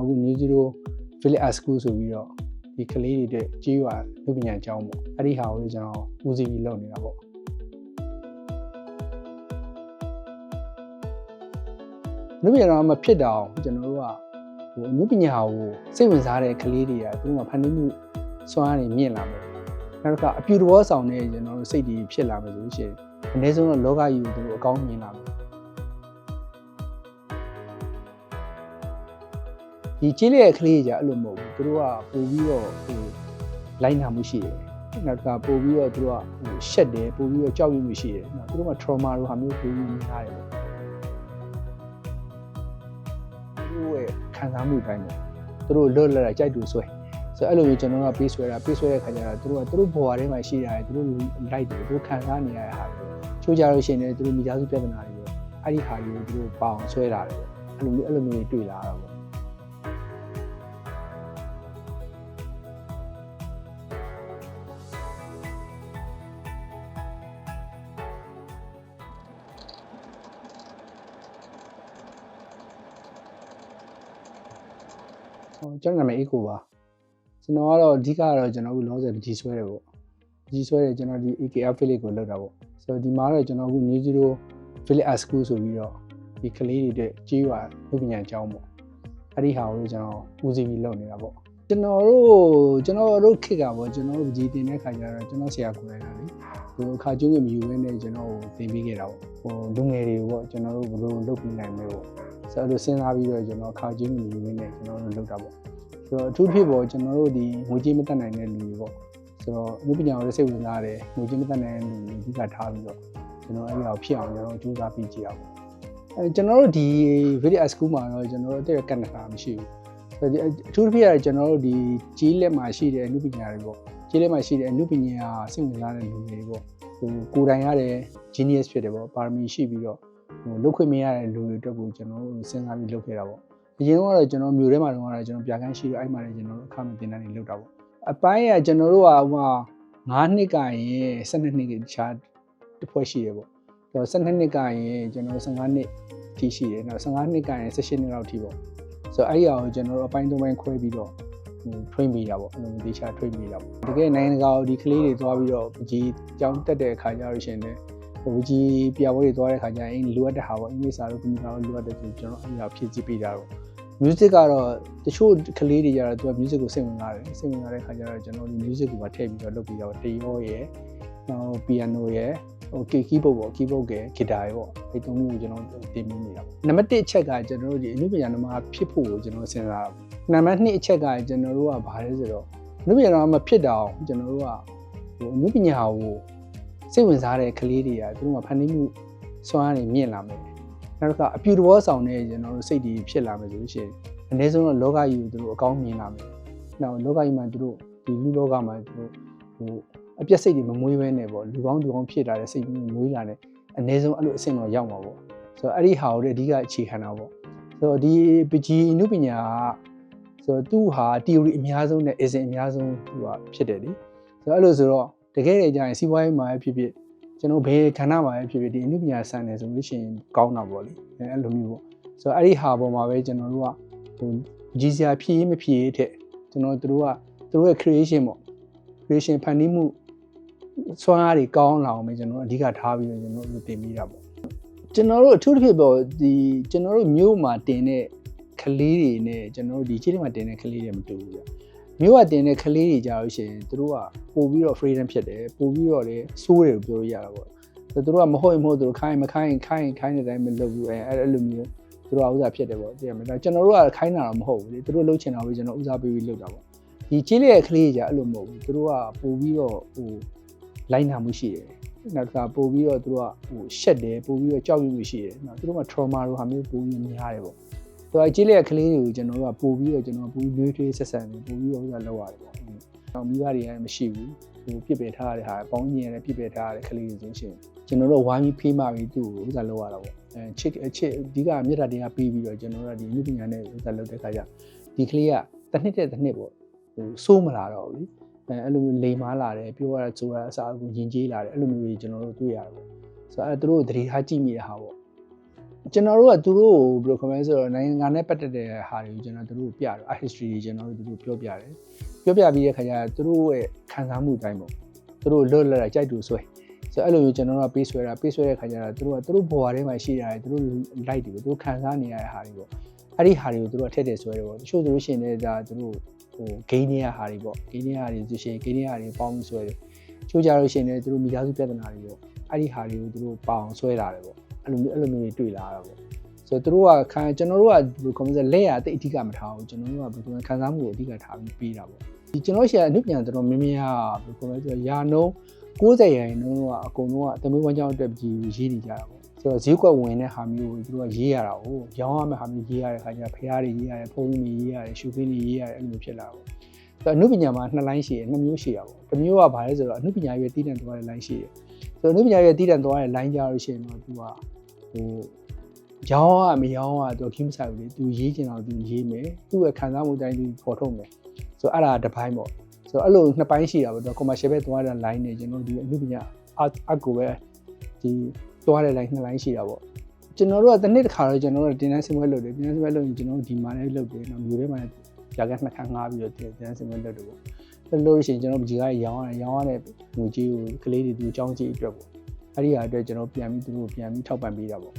အခု New Zero Village Art School ဆိုပြီးတော့ဒီကလေးတွေအတွက်ကြေးရွာလူပညာကျောင်းပေါ့အဲ့ဒီဟာကိုကျွန်တော်ဦးစီးပြီးလုပ်နေတာပေါ့လူပညာတော့မဖြစ်တော့ကျွန်တော်တို့ကလူပညာကိုစိတ်ဝင်စားတဲ့ကလေးတွေကသူတို့ကဖန်တီးမှုစွမ်းအားတွေမြင့်လာမယ်နောက်တစ်ခါအပြူတဘောဆောင်တဲ့ကျွန်တော်တို့စိတ်တွေဖြစ်လာမယ်ဆိုလို့ရှိရင်အနည်းဆုံးတော့လောကကြီးကိုသူတို့အကောင်းမြင်လာမယ်ဒီကြီးလေးရဲ့ကလေးကြီးကအဲ့လိုမဟုတ်ဘူးသူတို့ကပို့ပြီးတော့လိုက်နာမှုရှိတယ်နောက်တစ်ခါပို့ပြီးတော့သူတို့ကရှက်တယ်ပို့ပြီးတော့ကြောက်ရွံ့မှုရှိတယ်နော်သူတို့က trauma လိုဟာမျိုးပို့ပြီးများတယ်ပေါ့သူတို့ရဲ့ခံစားမှုတိုင်းပေါ့သူတို့လွတ်လပ်တာကြိုက်တူဆွဲဆိုအဲ့လိုမျိုးကျွန်တော်ကပေးဆွဲတဲ့ခါကျတော့သူတို့ဘဝထဲမှာရှိတာသူတို့လိုက်တယ်သူတို့ခံစားနေရတဲ့ဟာတွေချိုးကြလို့ရှိရင်သူတို့မိသားစုပြဿနာတွေပေါ့အဲ့ဒီဟာတွေကိုသူတို့ပေါအောင်ဆွဲလာတယ်ပေါ့အဲ့လိုမျိုးတွေ့လာတာပေါ့ကျွန်တော်နာမည်အေးကိုပါကျွန်တော်ကတော့အဓိကတော့ကျွန်တော်အခုလောဆယ်ပကြီးဆွဲတယ်ပေါ့ပကြီးဆွဲတယ်ကျွန်တော်ဒီ AKR Village ကိုလောက်တာပေါ့ဆိုတော့ဒီမှာတော့ကျွန်တော်အခု New Zero Village Art School ဆိုပြီးတော့ဒီကလေးတွေအတွက်ကြေးရွာလူပညာကျောင်းပေါ့အဲ့ဒီဟာကိုကျွန်တော်ဦးစီးပြီးလုပ်နေတာပေါ့ကျွန်တော်တို့ခေတ်ကပေါ့ကျွန်တော်တို့ပကြီးတင်တဲ့ခါကျတော့ကျွန်တော်ဆရာကိုယ်တိုင်ကလေဒီအခါကျုံးဝင်မယူဘဲနဲ့ကျွန်တော်ကိုသင်ပေးခဲ့တာပေါ့လူငယ်တွေပေါ့ကျွန်တော်တို့ဘယ်လိုလုပ်ပြီးနိုင်မလဲပေါ့ဆိုတော့အဲ့လိုစဉ်းစားပြီးတော့ကျွန်တော်အခါကျုံးဝင်မယူဘဲနဲ့ကျွန်တော်တို့လုပ်တာပေါ့ဆိုတော့အထူးဖြစ်ပေါ့ကျွန်တော်တို့ဒီငွေကြေးမတတ်နိုင်တဲ့လူတွေပေါ့ဆိုတော့လူပညာကိုစိတ်ဝင်စားတယ်ငွေကြေးမတတ်နိုင်တဲ့လူတွေအဓိကထားပြီးတော့ကျွန်တော်အဲ့ဒီအောင်ဖြစ်အောင်ကျွန်တော်ကြိုးစားပြီးကြည့်အောင်ကျွန်တော်တို့ဒီ Village Art School မှာတော့ကျွန်တော်တို့တဲ့ကဏ္ဍတာမရှိဘူးဆိုတော့အထူးဖြစ်ရကျွန်တော်တို့ဒီကြီးလက်မှာရှိတဲ့အမှုပညာတွေပေါ့ကြီးလက်မှာရှိတဲ့အမှုပညာစိတ်ဝင်စားတဲ့လူတွေပေါ့ကိုယ်တိုင်ရတဲ့ genius ဖြစ်တယ်ပေါ့ပါရမီရှိပြီးတော့လုပ်ခွင့်မရတဲ့လူတွေအတွက်ကိုကျွန်တော်တို့စဉ်းစားပြီးလုပ်ခဲ့တာပေါ့အရင်ကတော့ကျွန်တော်မြို့ထဲမှာတော့ကျွန်တော်ပြခန်းရှိတော့အဲ့မှာလည်းကျွန်တော်တို့အခမဲ့တင်တန်းတွေလုပ်တာပေါ့အပိုင်းကကျွန်တော်တို့ကဟို9နှစ်ကရင်12နှစ်ကတခြားတစ်ဖွဲ့ရှိတယ်ပေါ့ဆိုတော့12နှစ်ကရင်ကျွန်တော်15နှစ်ထိရှိတယ်နောက်15နှစ်ကရင်18နှစ်လောက်ထိပေါ့ဆိုတော့အဲ့ဒီအောင်ကျွန်တော်တို့အပိုင်း3ပိုင်းခွဲပြီးတော့train ပေးတာပေါ့အဲ့လိုတေချာ train ပေးတာပေါ့တကယ်နိုင်ငံတကာဒီကလေးတွေသွားပြီးတော့ပကြီးကြောင်းတက်တဲ့အခါကျတော့ရှင်လည်းပကြီးပြပွဲတွေသွားတဲ့အခါကျရင်လိုအပ်တဲ့ဟာပေါ့အင်္ဂလိပ်စာတို့ကွန်ပျူတာတို့လိုအပ်တဲ့ဆိုကျွန်တော်အဲ့ဒါဖြည့်ကြည့်ပေးတာတော့music ကတော့တချို့ကလေးတွေကြတော့သူက music ကိုစိတ်ဝင်စားတယ်စိတ်ဝင်စားတဲ့ခါကျတော့ကျွန်တော်ဒီ music ကိုပါထည့်ပြီးတော့လုပ်ပြီးတော့တရောရယ်နောက် piano ရယ်keyboard ပေါ့ keyboard က guitar ရယ်ပေါ့အဲ့သုံးမျိုးကိုကျွန်တော်တင်ပေးနေတာပေါ့နံပါတ်1အချက်ကကျွန်တော်တို့ဒီအနုပညာသမားဖြစ်ဖို့ကိုကျွန်တော်စဉ်းစားတာပေါ့နံပါတ်2အချက်ကကျွန်တော်တို့ကဘာလဲဆိုတော့အနုပညာသမားမဖြစ်တော့ကျွန်တော်တို့ကအနုပညာကိုစိတ်ဝင်စားတဲ့ကလေးတွေကသူတို့ကဖန်တီးမှုစွမ်းအားတွေမြင့်လာမယ်နောက်တစ်ခါအပြူတဘောဆောင်တဲ့ကျွန်တော်တို့စိတ်တွေဖြစ်လာမယ်ဆိုလို့ရှိရင်အနည်းဆုံးတော့လောကကြီးကိုသူတို့အကောင်းမြင်လာမယ်နောက်လောကကြီးမှာသူတို့ဒီလူလောကမှာသူတို့အပြက်စိတ်တွေမမွေးဘဲနဲ့ပေါ့လူကောင်းဖြစ်လာတဲ့စိတ်မျိုးမွေးလာတဲ့အနည်းဆုံးအဲ့လိုအဆင့်တော့ရောက်မှာပေါ့ဆိုတော့အဲ့ဒီဟာကိုလည်းအဓိကအခြေခံတာပေါ့ဆိုတော့ဒီပကြီးအနုပညာကဆိုတော့သူ့ဟာ theory အများဆုံးနဲ့ exam အများဆုံးသူကဖြစ်တယ်လေဆိုတော့အဲ့လိုဆိုတော့တကယ်တည်းကျရင်စီးပွားရေးမှာဖြစ်ဖြစ်ကျွန်တော်ဘယ်ခန္ဓာမှာဖြစ်ဖြစ်ဒီအနုပညာဆန်တယ်ဆိုလို့ရှိရင်ကောင်းတာပေါ့လေအဲ့လိုမျိုးပေါ့ဆိုတော့အဲ့ဒီဟာပေါ်မှာပဲကျွန်တော်တို့ကကြီးစရာဖြည့်ရေးမဖြည့်ရေးတဲ့ကျွန်တော်တို့ရဲ့ creation ပေါ့ creation ဖန်တီးမှုစွမ်းအားတွေကောင်းလာအောင်ပဲကျွန်တော်တို့အဓိကထားပြီးတော့ကျွန်တော်တို့တင်ပေးတာပေါ့ကျွန်တော်တို့အထူးသဖြင့်ပေါ့ဒီကျွန်တော်တို့မြို့မှာတင်တဲ့ကလေးတွေနဲ့ကျွန်တော်တို့ဒီချင်းတွေမှာတင်တဲ့ကလေးတွေမတူဘူးဗျမြို့ကတင်တဲ့ကလေးတွေကြာလို့ရှိရင်သူတို့ကပို့ပြီးတော့ freedom ဖြစ်တယ်ပို့ပြီးတော့လေစိုးတယ်လို့ပြောလို့ရတာပေါ့သူတို့ကမဟုတ်ရင်မဟုတ်သူတို့ခိုင်းတဲ့အတိုင်းမလုပ်ဘူးအဲ့လိုမျိုးသူတို့ကဥစားဖြစ်တယ်ပေါ့သိရမလားကျွန်တော်တို့ကခိုင်းတာတော့မဟုတ်ဘူးလေသူတို့လှုပ်ချင်တာပဲကျွန်တော်ဥစားပေးပြီးလုပ်တာပေါ့ဒီချင်းလေးရဲ့ကလေးကြီးကအဲ့လိုမဟုတ်ဘူးသူတို့ကပို့ပြီးတော့လိုက်နာမှုရှိတယ်နောက်တစ်ခါပို့ပြီးတော့သူတို့ကရှက်တယ်ပို့ပြီးတော့ကြောက်ရွံ့မှုရှိတယ်နော်သူတို့က trauma လိုဟာမျိုးပို့ပြီးများတယ်ပေါ့သူကချင်းလေးရဲ့ကလေးတွေကိုကျွန်တော်တို့ကပို့ပြီးတော့ကျွန်တော်ပို့ပြီးလွေးထွေးဆက်ဆံနေပို့ပြီးတော့ဥစားလုပ်ရတယ်ပေါ့နောက်မိဘတွေကမရှိဘူးပြစ်ပယ်ထားရတဲ့ဟာပေါင်းညင်ရတဲ့ပြစ်ပယ်ထားရတဲ့ကလေးတွေဆိုရှင်ကျွန်တော်တို့ဝိုင်းပြီးဖေးမှပြီးသူ့ကိုဥစားလုပ်ရတာပေါ့ချစ်အဓိကမြေတာတရားပြီးပြီးတော့ကျွန်တော်တို့ကဒီလူပညာနဲ့ဥစားလုပ်တဲ့ခါကျဒီကလေးကတစ်နှစ်တဲ့တစ်နှစ်ပေါ့စိုးမလာတော့ဘူးလေအဲ့လိုမျိုးလိမ်မာလာတယ်ပြောရတာဆိုတာအစားအကူယဉ်ကျေးလာတယ်အဲ့လိုမျိုးကြီးကျွန်တော်တို့တွေ့ရတယ်ပေါ့ဆိုတော့အဲ့တို့သတိထားကြည့်မိတဲ့ဟာပေါ့ ကျွန်တော်တို့ကသူတို့ကိုဘယ်လိုခေါ်မလဲဆိုတော့နိုင်ငံနဲ့ပတ်သက်တဲ့ဟာတွေကိုကျွန်တော်တို့ပြတယ် history တွေကျွန်တော်တို့ပြောပြတယ်ပြောပြပြီးတဲ့ခါကျသူတို့ရဲ့ခံစားမှုတိုင်းပေါ့သူတို့လွတ်လပ်ကြိုက်တူဆွဲဆိုတော့အဲ့လိုမျိုးကျွန်တော်တို့ကပေးဆွဲတဲ့ခါကျတော့သူတို့ဘဝထဲမှာရှိရတယ်သူတို့ light တွေသူတို့ခံစားနေရတဲ့ဟာတွေပေါ့အဲ့ဒီဟာတွေကိုသူတို့ထည့်ဆွဲတယ်ပေါ့တချို့ဆိုလို့ရှိရင်လည်းဒါသူတို့gay နေရဟာတွေပေါ့ gay နေရတွေသူရှင် gay နေရတွေပေါင်းပြီးဆွဲတယ်ချို့ကြလို့ရှိရင်လည်းသူတို့မိသားစုပြဿနာတွေပေါ့အဲ့ဒီဟာတွေကိုသူတို့ပေါအောင်ဆွဲလာတယ်ပေါ့အဲ့လိုမျိုးတွေတွေ့လာတာပေါ့ဆိုတော့သူတို့ကကျွန်တော်တို့ကဘယ်လိုခေါ်မလဲလက်ရအတိတ်အဓိကမထားဘူးကျွန်တော်တို့ကဘယ်လိုခံစားမှုကိုအဓိကထားပြီးပေးတာပေါ့ဒီကျွန်တော်ရှာအနုပညာတော်တော်များများဘယ်လိုခေါ်မလဲဆိုတော့ရာနှုန်း90ရာခိုင်နှုန်းကအကုန်လုံးကတမွေးဝမ်းကြောင်းအတွက်ကြီးရေးနေကြတာပေါ့ဆိုတော့ဈေးကွက်ဝင်တဲ့ဟာမျိုးကိုသူတို့ကရေးရတာကိုရောင်းရမယ့်ဟာမျိုးရေးရတဲ့ခါကျဖျားတွေရေးရတယ်ဖုန်းတွေရေးရတယ်ရှူခင်းတွေရေးရတယ်အဲ့လိုမျိုးဖြစ်လာပေါ့ဆိုတော့အနုပညာမှာ2 line ရှိတယ်2မျိုးရှိတာပေါ့တစ်မျိုးကဘာလဲဆိုတော့အနုပညာရဲ့တည်တံ့သွားတဲ့ line ရှိတယ်ဆိုတော့အနုပညာရဲ့တည်တံ့သွားတဲ့ line ကြလို့ရှိရင်တော့သူကရောင်းမရောင်းသူခင်းမဆိုင်ဘူးလေသူရေးချင်တော့သူရေးမယ်သူ့ရဲ့ခံစားမှုတိုင်းသူပေါ်ထုတ်မယ်ဆိုတော့အဲ့ဒါတစ်ပိုင်းပေါ့ဆိုတော့အဲ့လို2ပိုင်းရှိတာပေါ့တော့ commercial ပဲသွားတဲ့ line နဲ့ကျွန်တော်ဒီအနုပညာအကိုပဲဒီသွားတဲ့ line 2 line ရှိတာပေါ့ကျွန်တော်တို့ကတစ်နှစ်တစ်ခါတော့ကျွန်တော်တို့တင်တန်းစင်ပွဲလုပ်တယ်တင်တန်းစင်ပွဲလုပ်ရင်ကျွန်တော်တို့ဒီမှာလည်းလုပ်တယ်နော်မျိုးထဲမှာကြာက2 ခါငှားပြီးတော့တင်တန်းစင်ပွဲလုပ်တယ်ပေါ့အဲ့လိုလို့ရှိရင်ကျွန်တော်ဒီကရောင်းရတဲ့ငွေကြေးကိုကလေးတွေသူအကြောင်းကြီးအတွက်ပေါ့အဲ့ဒီဟာအတွက်ကျွန်တော်ပြန်ပြီးသူတို့ပြန်ပြီးထောက်ပံ့ပေးတာပေါ့